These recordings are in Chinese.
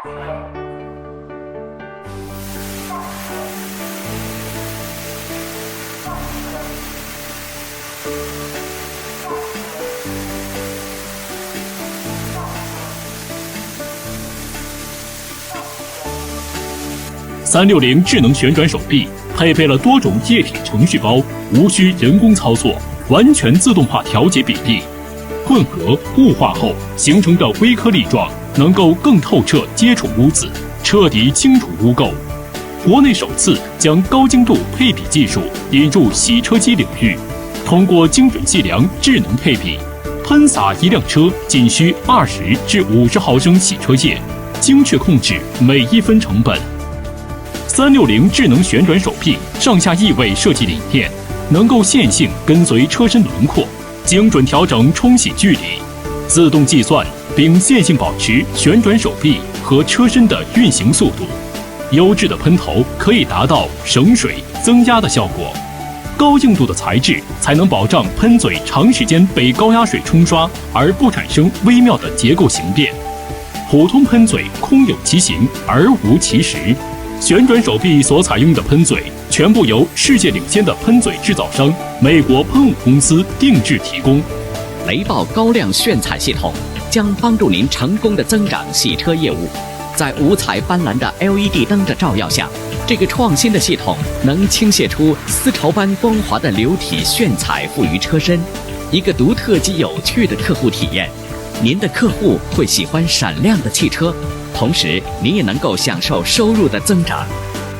360智能旋转手臂配备了多种液体程序包，无需人工操作，完全自动化调节比例。混合雾化后形成的微颗粒状能够更透彻接触污渍，彻底清除污垢。国内首次将高精度配比技术引入洗车机领域，通过精准计量、智能配比，喷洒一辆车仅需20至50毫升洗车液，精确控制每1分成本。360智能旋转手臂上下翼位设计理念，能够线性跟随车身轮廓，精准调整冲洗距离，自动计算并线性保持旋转手臂和车身的运行速度。优质的喷头可以达到省水增压的效果，高硬度的材质才能保障喷嘴长时间被高压水冲刷而不产生微妙的结构形变。普通喷嘴空有其形而无其实，旋转手臂所采用的喷嘴全部由世界领先的喷嘴制造商美国喷雾公司定制提供。雷暴高亮炫彩系统将帮助您成功的增长洗车业务。在五彩斑斓的 LED 灯的照耀下，这个创新的系统能倾泻出丝绸般光滑的流体炫彩赋予车身，一个独特及有趣的客户体验。您的客户会喜欢闪亮的汽车，同时您也能够享受收入的增长。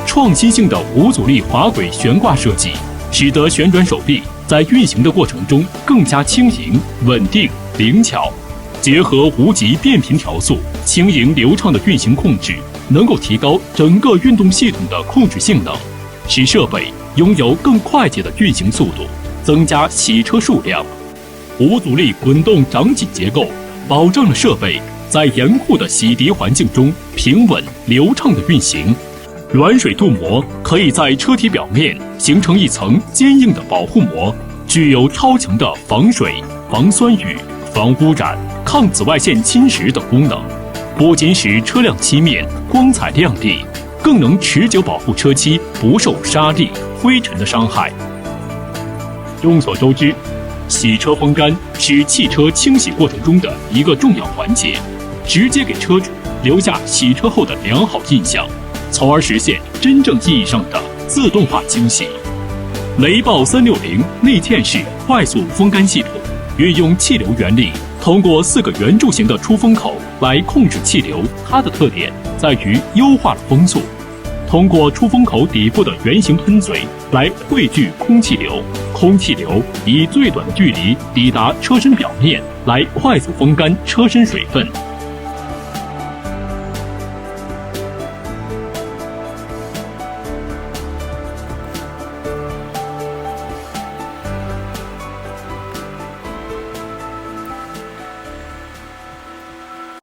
创新性的无阻力滑轨悬挂设计，使得旋转手臂在运行的过程中更加轻盈、稳定、灵巧。结合无极变频调速，轻盈流畅的运行控制，能够提高整个运动系统的控制性能，使设备拥有更快捷的运行速度，增加洗车数量。无阻力滚动掌紧结构保证了设备在严酷的洗涤环境中平稳流畅的运行。软水镀膜可以在车体表面形成一层坚硬的保护膜，具有超强的防水、防酸雨、防污染、抗紫外线侵蚀等功能，不仅使车辆漆面光彩亮丽，更能持久保护车漆不受沙粒、灰尘的伤害。众所周知，洗车风干是汽车清洗过程中的一个重要环节，直接给车主留下洗车后的良好印象，从而实现真正意义上的自动化清洗。雷暴360内嵌式快速风干系统运用气流原理，通过4个圆柱形的出风口来控制气流。它的特点在于优化了风速，通过出风口底部的圆形喷嘴来汇聚空气流，空气流以最短的距离抵达车身表面，来快速风干车身水分，